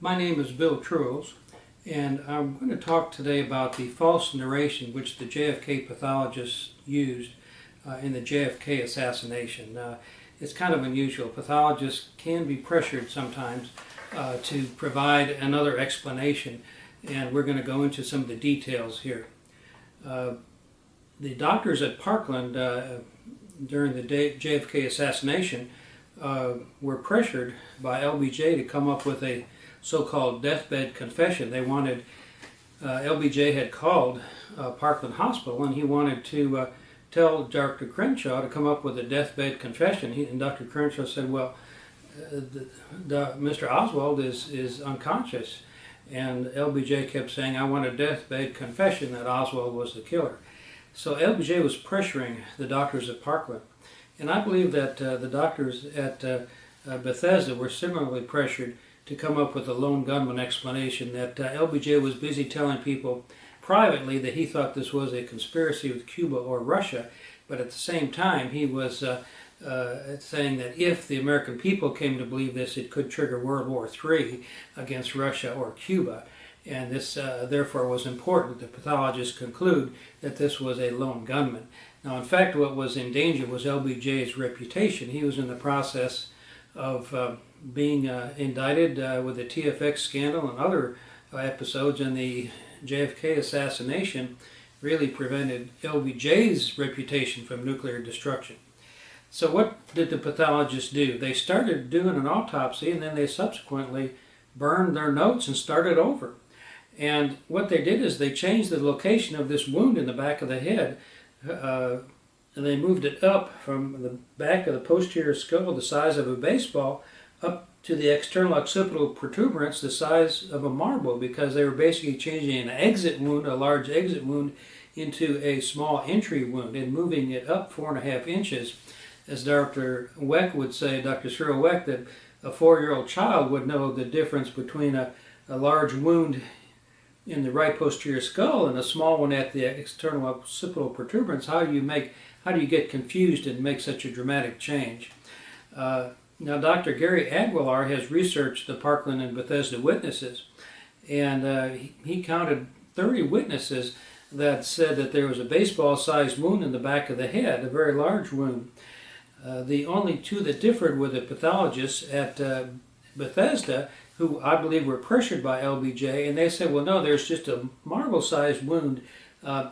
My name is Bill Truels, and I'm going to talk today about the false narration which the Jfk pathologists used in the JFK assassination. It's kind of unusual. Pathologists can be pressured sometimes to provide another explanation, and we're going to go into some of the details here. The doctors at Parkland during the JFK assassination were pressured by LBJ to come up with a so-called deathbed confession. They wanted, LBJ had called Parkland Hospital, and he wanted to tell Dr. Crenshaw to come up with a deathbed confession. And Dr. Crenshaw said, well, Mr. Oswald is unconscious. And LBJ kept saying, I want a deathbed confession that Oswald was the killer. So LBJ was pressuring the doctors at Parkland. And I believe that the doctors at Bethesda were similarly pressured to come up with a lone gunman explanation, that LBJ was busy telling people privately that he thought this was a conspiracy with Cuba or Russia, but at the same time he was saying that if the American people came to believe this, it could trigger World War III against Russia or Cuba. And this therefore was important. The pathologists conclude that this was a lone gunman. Now, in fact, what was in danger was LBJ's reputation. He was in the process of being indicted with the TFX scandal and other episodes, and the JFK assassination really prevented LBJ's reputation from nuclear destruction. So what did the pathologists do? They started doing an autopsy, and then they subsequently burned their notes and started over. And what they did is they changed the location of this wound in the back of the head, and they moved it up from the back of the posterior skull, the size of a baseball, up to the external occipital protuberance, the size of a marble, because they were basically changing an exit wound, a large exit wound, into a small entry wound and moving it up 4.5 inches. As Dr. Weck would say, Dr. Cyril Weck, that a 4-year-old child would know the difference between a large wound in the right posterior skull and a small one at the external occipital protuberance. How do you get confused and make such a dramatic change? Now, Dr. Gary Aguilar has researched the Parkland and Bethesda witnesses, and he counted 30 witnesses that said that there was a baseball-sized wound in the back of the head, a very large wound. The only two that differed were the pathologists at Bethesda, who I believe were pressured by LBJ, and they said, well, no, there's just a marble-sized wound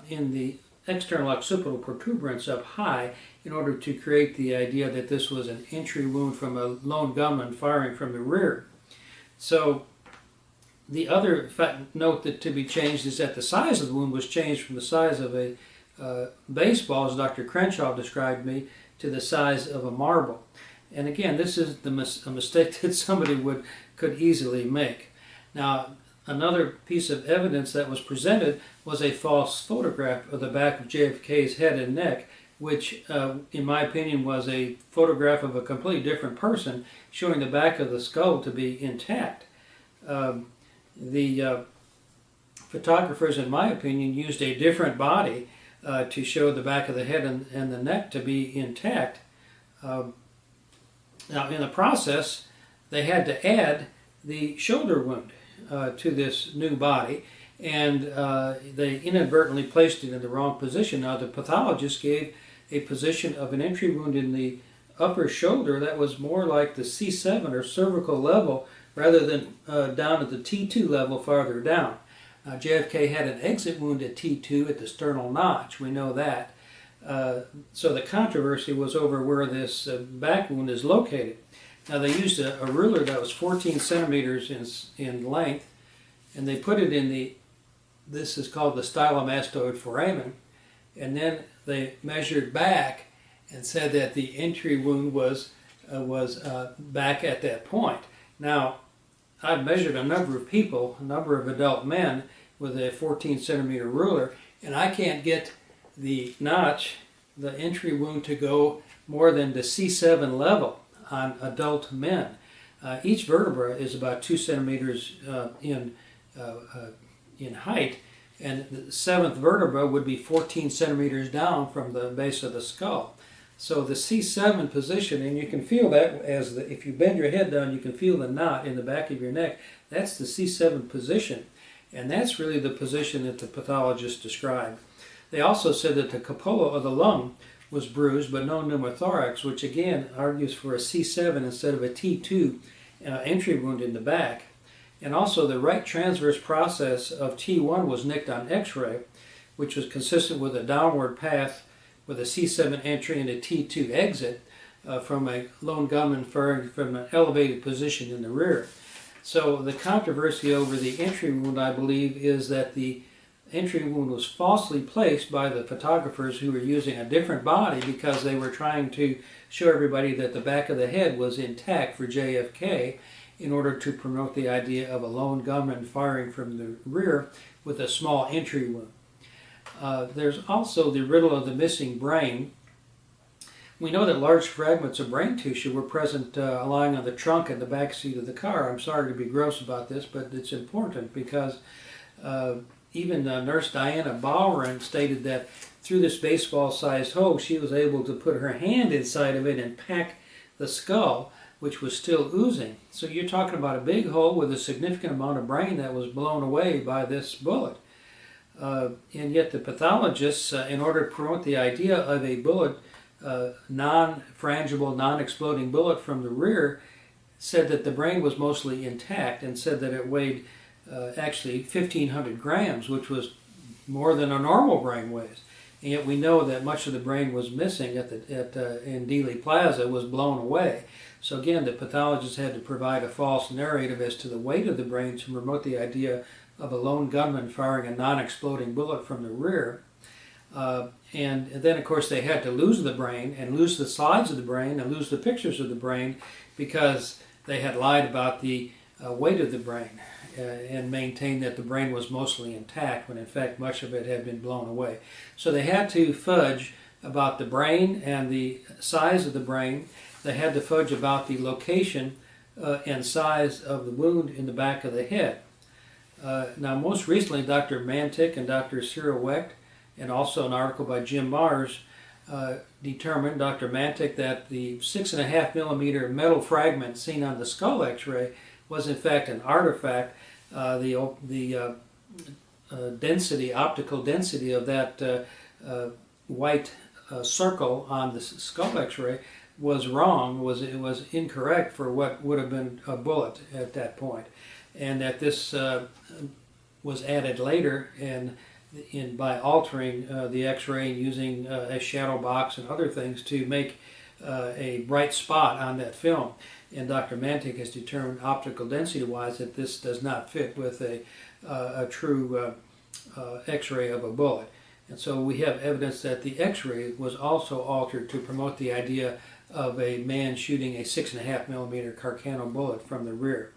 in the external occipital protuberance up high, in order to create the idea that this was an entry wound from a lone gunman firing from the rear. So the other note that to be changed is that the size of the wound was changed from the size of a baseball, as Dr. Crenshaw described me, to the size of a marble. And again, this is a mistake that somebody could easily make. Now, another piece of evidence that was presented was a false photograph of the back of JFK's head and neck, which, in my opinion, was a photograph of a completely different person, showing the back of the skull to be intact. The photographers, in my opinion, used a different body to show the back of the head and the neck to be intact. Now, in the process, they had to add the shoulder wound to this new body, and they inadvertently placed it in the wrong position. Now, the pathologist gave a position of an entry wound in the upper shoulder that was more like the C7 or cervical level, rather than down at the T2 level farther down. JFK had an exit wound at T2 at the sternal notch, we know that. So the controversy was over where this back wound is located. Now, they used a ruler that was 14 centimeters in length, and they put it in this is called the stylomastoid foramen, and then they measured back and said that the entry wound was back at that point. Now, I've measured a number of people, a number of adult men, with a 14 centimeter ruler, and I can't get the notch, the entry wound, to go more than the C7 level on adult men. Each vertebra is about 2 centimeters in height, and the 7th vertebra would be 14 centimeters down from the base of the skull. So the C7 position, and you can feel that as if you bend your head down, you can feel the knot in the back of your neck. That's the C7 position, and that's really the position that the pathologist described. They also said that the cupola of the lung was bruised, but no pneumothorax, which again argues for a C7 instead of a T2 entry wound in the back. And also the right transverse process of T1 was nicked on X-ray, which was consistent with a downward path with a C7 entry and a T2 exit from a lone gunman firing from an elevated position in the rear. So the controversy over the entry wound, I believe, is that the entry wound was falsely placed by the photographers who were using a different body because they were trying to show everybody that the back of the head was intact for JFK in order to promote the idea of a lone gunman firing from the rear with a small entry wound. There's also the riddle of the missing brain. We know that large fragments of brain tissue were present lying on the trunk and the back seat of the car. I'm sorry to be gross about this, but it's important because even Nurse Diana Bowron stated that through this baseball-sized hole, she was able to put her hand inside of it and pack the skull, which was still oozing. So you're talking about a big hole with a significant amount of brain that was blown away by this bullet. And yet the pathologists, in order to promote the idea of a bullet, non-frangible, non-exploding bullet from the rear, said that the brain was mostly intact and said that it weighed actually 1,500 grams, which was more than a normal brain weighs. And yet we know that much of the brain was missing in Dealey Plaza, was blown away. So again, the pathologists had to provide a false narrative as to the weight of the brain to promote the idea of a lone gunman firing a non-exploding bullet from the rear. And then, of course, they had to lose the brain and lose the slides of the brain and lose the pictures of the brain because they had lied about the weight of the brain and maintained that the brain was mostly intact when, in fact, much of it had been blown away. So they had to fudge about the brain and the size of the brain. They had to fudge about the location and size of the wound in the back of the head. Now, most recently, Dr. Mantic and Dr. Cyril Wecht, and also an article by Jim Mars, determined, Dr. Mantic, that the 6.5 millimeter metal fragment seen on the skull X-ray was in fact an artifact. The density, optical density of that white circle on the skull X-ray was wrong, it was incorrect for what would have been a bullet at that point. And that this was added later by altering the X-ray and using a shadow box and other things to make a bright spot on that film. And Dr. Mantic has determined optical density-wise that this does not fit with a true X-ray of a bullet. And so we have evidence that the X-ray was also altered to promote the idea of a man shooting a 6.5 millimeter Carcano bullet from the rear.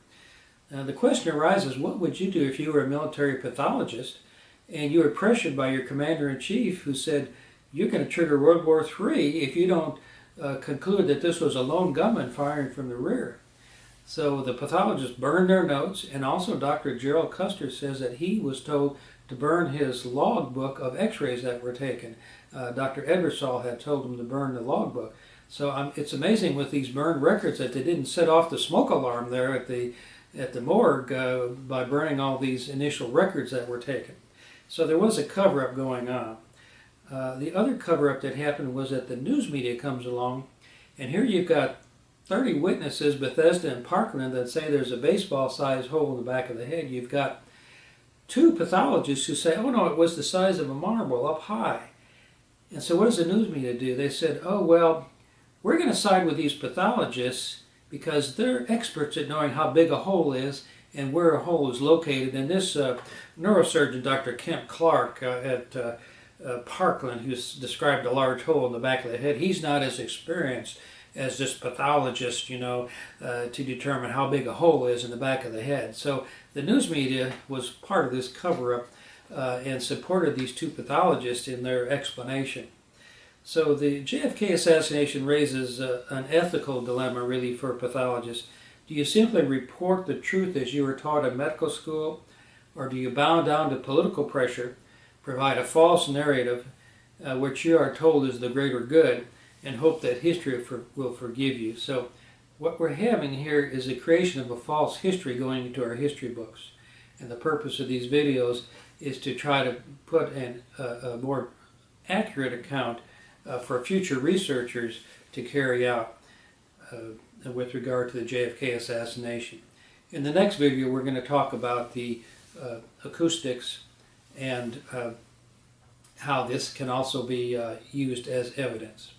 Now the question arises, what would you do if you were a military pathologist and you were pressured by your commander-in-chief who said, you're going to trigger World War III if you don't conclude that this was a lone gunman firing from the rear? So the pathologists burned their notes, and also Dr. Gerald Custer says that he was told to burn his logbook of x-rays that were taken. Dr. Ebersol had told him to burn the logbook. So it's amazing with these burned records that they didn't set off the smoke alarm there at the morgue by burning all these initial records that were taken. So there was a cover-up going on. The other cover-up that happened was that the news media comes along, and here you've got 30 witnesses, Bethesda and Parkland, that say there's a baseball-sized hole in the back of the head. You've got 2 pathologists who say, oh no, it was the size of a marble up high. And so what does the news media do? They said, oh well, we're going to side with these pathologists because they're experts at knowing how big a hole is and where a hole is located. And this neurosurgeon, Dr. Kemp Clark at Parkland, who's described a large hole in the back of the head, he's not as experienced as this pathologist, to determine how big a hole is in the back of the head. So the news media was part of this cover-up and supported these 2 pathologists in their explanation. So the JFK assassination raises an ethical dilemma, really, for pathologists. Do you simply report the truth as you were taught in medical school, or do you bow down to political pressure, provide a false narrative, which you are told is the greater good, and hope that history will forgive you. So what we're having here is the creation of a false history going into our history books. And the purpose of these videos is to try to put a more accurate account for future researchers to carry out with regard to the JFK assassination. In the next video, we're going to talk about the acoustics and how this can also be used as evidence.